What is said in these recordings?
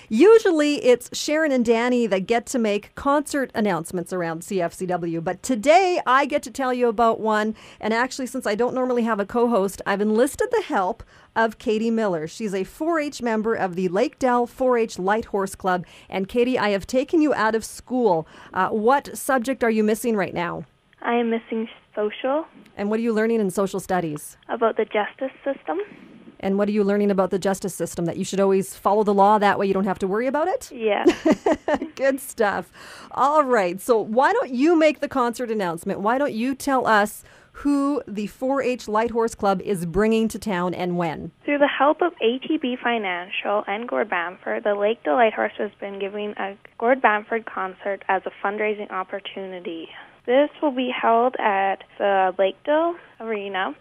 Usually it's Sharon and Danny that get to make concert announcements around CFCW, but today I get to tell you about one. And actually, since I don't normally have a co-host, I've enlisted the help of Katie Miller. She's a 4-H member of the Lakedale 4-H Light Horse Club. And Katie, I have taken you out of school. What subject are you missing right now? I am missing social. And what are you learning in social studies? About the justice system. And what are you learning about the justice system? That you should always follow the law, that way you don't have to worry about it? Yeah. Good stuff. All right, so why don't you make the concert announcement? Why don't you tell us who the 4-H Light Horse Club is bringing to town and when? Through the help of ATB Financial and Gord Bamford, the Lakeville Light Horse has been giving a Gord Bamford concert as a fundraising opportunity. This will be held at the Lakeville Arena.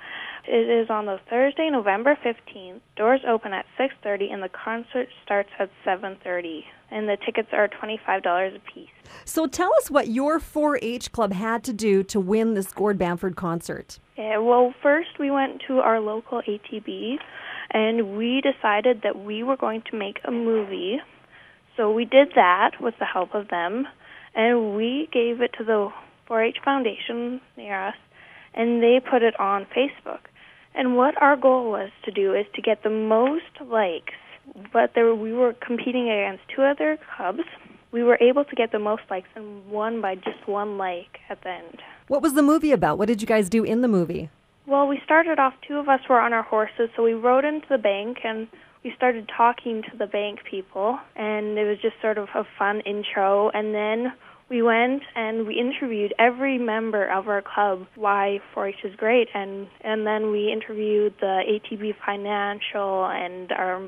It is on the Thursday, November 15th. Doors open at 6:30 and the concert starts at 7:30. And the tickets are $25 a piece. So tell us what your 4-H club had to do to win this Gord Bamford concert. Yeah, well, first we went to our local ATB and we decided that we were going to make a movie. So we did that with the help of them, and we gave it to the 4-H Foundation near us, and they put it on Facebook. And what our goal was to do is to get the most likes, but we were competing against two other clubs. We were able to get the most likes and won by just one like at the end. What was the movie about? What did you guys do in the movie? Well, we started off, two of us were on our horses, so we rode into the bank and we started talking to the bank people, and it was just sort of a fun intro, and then we went and we interviewed every member of our club why 4-H is great, and then we interviewed the ATB Financial and our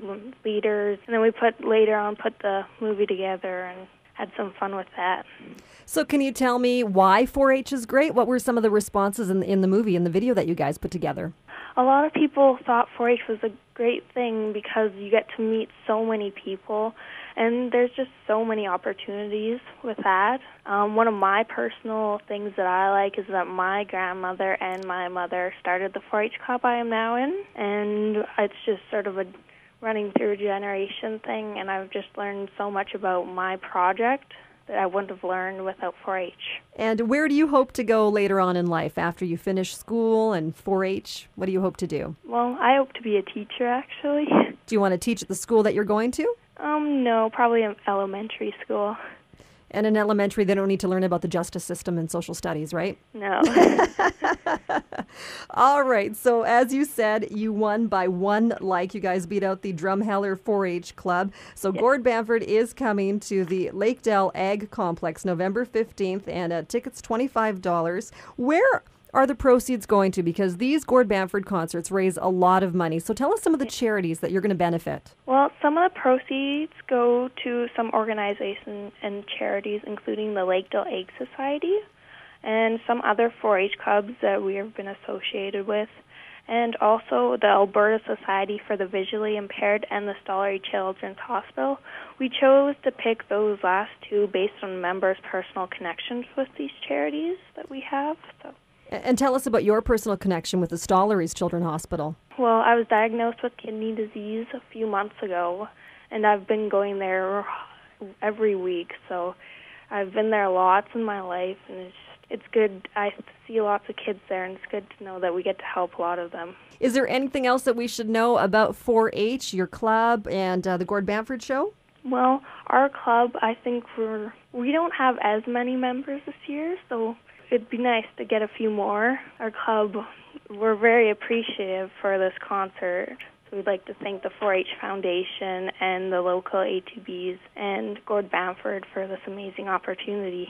leaders, and then we later on put the movie together and had some fun with that. So can you tell me why 4-H is great? What were some of the responses in the movie, in the video that you guys put together? A lot of people thought 4-H was a great thing because you get to meet so many people, and there's just so many opportunities with that. One of my personal things that I like is that my grandmother and my mother started the 4-H club I am now in, and it's just sort of a running through a generation thing, and I've just learned so much about my project that I wouldn't have learned without 4-H. And where do you hope to go later on in life after you finish school and 4-H? What do you hope to do? Well, I hope to be a teacher, actually. Do you want to teach at the school that you're going to? No, probably in elementary school. And in elementary, they don't need to learn about the justice system and social studies, right? No. All right. So as you said, you won by one like. You guys beat out the Drumheller 4-H Club. So yes. Gord Bamford is coming to the Lakedale Ag Complex November 15th, and tickets $25. Where are the proceeds going to? Because these Gord Bamford concerts raise a lot of money. So tell us some of the charities that you're going to benefit. Well, some of the proceeds go to some organizations and charities, including the Lakedale Egg Society and some other 4-H clubs that we have been associated with, and also the Alberta Society for the Visually Impaired and the Stollery Children's Hospital. We chose to pick those last two based on members' personal connections with these charities that we have. And tell us about your personal connection with the Stollery's Children's Hospital. Well, I was diagnosed with kidney disease a few months ago, and I've been going there every week. So I've been there lots in my life, and it's good. I see lots of kids there, and it's good to know that we get to help a lot of them. Is there anything else that we should know about 4-H, your club, and the Gord Bamford Show? Well, our club, I think we don't have as many members this year, so it'd be nice to get a few more. Our club, we're very appreciative for this concert. So we'd like to thank the 4-H Foundation and the local ATBs and Gord Bamford for this amazing opportunity.